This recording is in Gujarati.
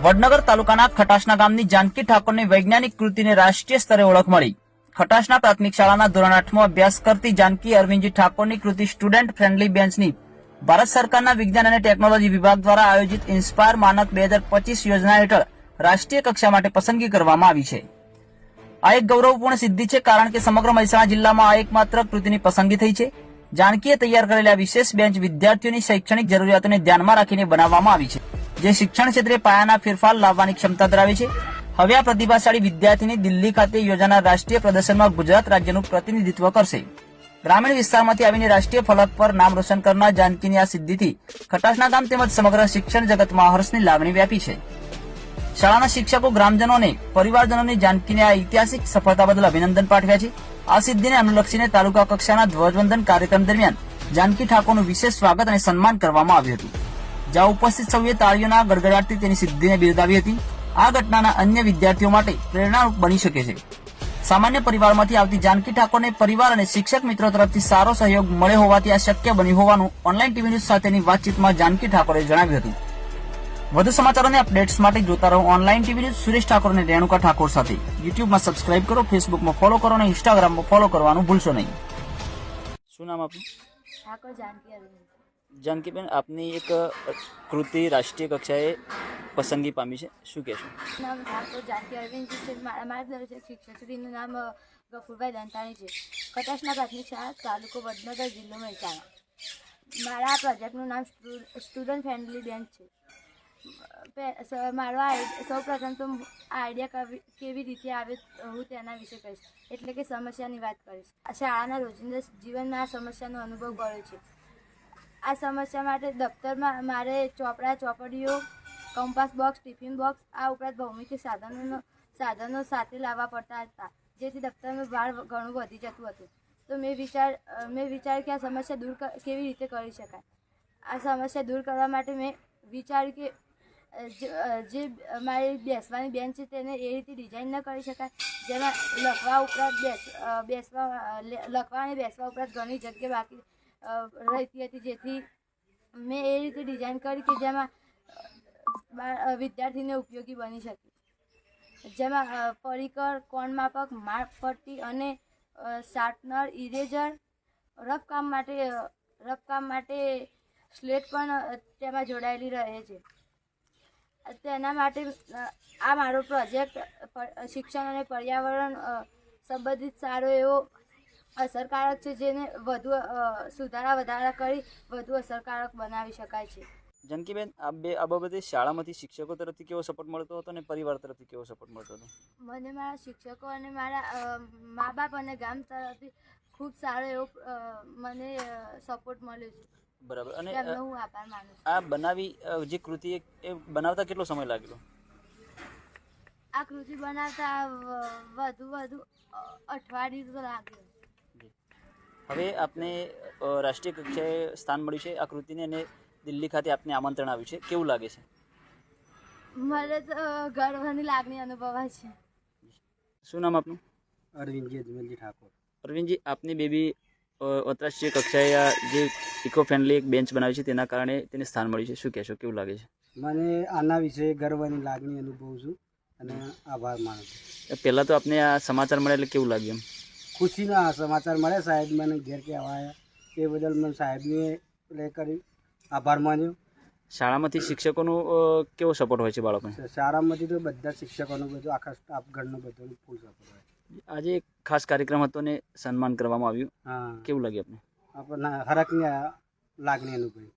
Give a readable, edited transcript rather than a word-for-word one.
વડનગર તાલુકાના ખટાશના ગામની જાનકી ઠાકોરની વૈજ્ઞાનિક કૃતિને રાષ્ટ્રીય સ્તરે ઓળખ મળી। ખટાશના પ્રાથમિક શાળાના ધોરણ 8માં અભ્યાસ કરતી જાનકી અરવિંદજી ઠાકોરની કૃતિ સ્ટુડન્ટ ફ્રેન્ડલી બેન્ચની ભારત સરકારના વિજ્ઞાન અને ટેકનોલોજી વિભાગ દ્વારા આયોજિત ઇન્સ્પાયર માનક 2025 યોજના હેઠળ રાષ્ટ્રીય કક્ષા માટે પસંદગી કરવામાં આવી છે। આ એક ગૌરવપૂર્ણ સિદ્ધિ છે, કારણ કે સમગ્ર મહેસાણા જિલ્લામાં આ એકમાત્ર કૃતિની પસંદગી થઈ છે। જાનકીએ તૈયાર કરેલા વિશેષ બેન્ચ વિદ્યાર્થીઓની શૈક્ષણિક જરૂરિયાતોને ધ્યાનમાં રાખીને બનાવવામાં આવી છે, જે શિક્ષણ ક્ષેત્રે પાયાના ફેરફાર લાવવાની ક્ષમતા ધરાવે છે। હવે આ પ્રતિભાશાળી વિદ્યાર્થીની દિલ્હી ખાતે યોજાનાર રાષ્ટ્રીય પ્રદર્શનમાં ગુજરાત રાજ્યનું પ્રતિનિધિત્વ કરશે। ગ્રામીણ વિસ્તારમાંથી આવીને રાષ્ટ્રીય ફલક પર નામ રોશન કરનાર જાનકીની આ સિદ્ધિથી ખટાશના ગામ તેમજ સમગ્ર શિક્ષણ જગતમાં હર્ષની લાગણી વ્યાપી છે। શાળાના શિક્ષકો, ગ્રામજનો અને પરિવારજનોને જાનકીને આ ઐતિહાસિક સફળતા બદલ અભિનંદન પાઠવ્યા છે। આ સિદ્ધિને અનુલક્ષીને તાલુકા કક્ષાના ધ્વજવંદન કાર્યક્રમ દરમિયાન જાનકી ઠાકોરનું વિશેષ સ્વાગત અને સન્માન કરવામાં આવ્યું હતું, જ્યાં ઉપસ્થિત સૌએ તાળીઓના ગડગડાટથી તેની સિદ્ધિને બિરદાવી હતી। આ ઘટનાના અન્ય વિદ્યાર્થીઓ માટે પ્રેરણારૂપ બની શકે છે। સામાન્ય પરિવારમાંથી આવતી જાનકી ઠાકોરને પરિવાર અને શિક્ષક મિત્રો તરફથી સારો સહયોગ મળ્યો હોવાથી આ શક્ય બન્યું હોવાનું ઓનલાઈન ટીવી ન્યૂઝ સાથેની વાતચીતમાં જાનકી ઠાકોરે જણાવ્યું હતું। વધુ સમાચારો અને અપડેટ્સ માટે જોતા રહો online TV news. Suresh Thakor અને રેણુકા ઠાકોર સાથે યુટ્યુબમાં સબસ્ક્રાઇબ કરો, ફેસબુકમાં ફોલો કરો અને ઇન્સ્ટાગ્રામમાં ફોલો કરવાનું ભૂલશો નહીં। શું નામ આપનું? ઠાકોર જાનકી અરવિંદ। જાનકીબેન, આપની એક કૃતિ રાષ્ટ્રીય કક્ષાએ પસંદગી પામી છે, શું કહેશો? નામ ઠાકોર જાનકી અરવિંદ છે। મારા માર્ગદર્શક શિક્ષક શ્રીનું નામ ગફુરભાઈ દંતાણી છે। ખટાશના પ્રાથમિક શાળા, તાલુકો વડનગર, જિલ્લો મહેસાણા। મારા પ્રોજેક્ટનું નામ સ્ટુડન્ટ ફ્રેન્ડલી બેન્ચ છે। મારો સૌ પ્રથમ તો આઈડિયા કેવી રીતે આવ્યો હું તેના વિશે કહીશ, એટલે કે સમસ્યાની વાત કરીશ। શાળાના રોજિંદા જીવનમાં આ સમસ્યાનો અનુભવ કર્યો છે। આ સમસ્યા માટે દફતરમાં મારે ચોપડા, ચોપડીઓ, કંપાસ બોક્સ, ટિફિન બોક્સ, આ ઉપરાંત ભૌમિતિક સાધનો સાથે લાવવા પડતા હતા, જેથી દફતરનું ભાર ઘણું વધી જતું હતું। તો મેં વિચાર્યું કે આ સમસ્યા દૂર કેવી રીતે કરી શકાય। આ સમસ્યા દૂર કરવા માટે મેં વિચાર્યું કે જે મારી બેસવાની બેન્ચ છે તેને એ રીતે ડિઝાઇન ન કરી શકાય, જેમાં લખવા અને બેસવા ઉપરાંત ઘણી જગ્યા બાકી રહેતી હતી, જેથી મેં એ રીતે ડિઝાઇન કરી કે જેમાં વિદ્યાર્થીને ઉપયોગી બની શકે। જેમાં પરિકર, કોણ માપક, માપ પટ્ટી અને શાર્પનર, ઇરેઝર, રફ કામ માટે સ્લેટ પણ તેમાં જોડાયેલી રહે છે। તેના માટે આ મારો પ્રોજેક્ટ શિક્ષણ અને પર્યાવરણ સંબંધિત સારો એવો અસરકારક છે, જેને વધુ વધારા કરી વધુ અસરકારક બનાવી શકાય છે। જાનકીબેન, આ બાબતે શાળામાંથી શિક્ષકો તરફથી કેવો સપોર્ટ મળતો હતો અને પરિવાર તરફથી કેવો સપોર્ટ મળતો હતો? મને મારા શિક્ષકો અને મારા મા બાપ અને ગામ તરફથી ખૂબ સારો એવો મને સપોર્ટ મળ્યો છે। બરાબર। અને તેમનો હું આભાર માનું છું। આ બનાવી જે કૃતિ એ બનાવતા કેટલો સમય લાગેલો? આ કૃતિ બનાવતા વધુ અઠવાડિયું તો લાગ્યું। હવે આપને રાષ્ટ્રીય કક્ષાએ સ્થાન મળ્યું છે આ કૃતિને, અને દિલ્હી ખાતે આપને આમંત્રણ આવ્યું છે, કેવું લાગે છે? મને તો ગર્વની લાગણી અનુભવાય છે। શું નામ આપનું? અરવિંદજી અજમલજી ઠાકોર। અરવિંદજી, આપની બેબી અંતરરાષ્ટ્રીય કક્ષાએ જે ઇકો ફ્રેન્ડલી એક બેન્ચ બનાવી છે તેના કારણે તેને સ્થાન મળ્યું છે, શું કહેશો, કેવું લાગે છે? મને આના વિશે ગર્વની લાગણી અનુભવું છું અને આભાર માનું છું। પહેલાં તો આપને આ સમાચાર મળ્યા એટલે કેવું લાગ્યું? ખુશીના સમાચાર મળ્યા, સાહેબ મને ઘેર કહેવા આવ્યા, એ બદલ મને સાહેબને કરી આભાર માન્યો। શાળામાંથી શિક્ષકોનો કેવો સપોર્ટ હોય છે બાળકોને? શાળામાંથી તો બધા શિક્ષકોનો બધો આખા સ્ટાફ ઘરનો બધો ફૂલ સપોર્ટ હોય। આજે એક ખાસ કાર્યક્રમ હતો ને સન્માન કરવામાં આવ્યું, હા, કેવું લાગ્યું આપને? આપણને હરખની લાગણી અનુભવી।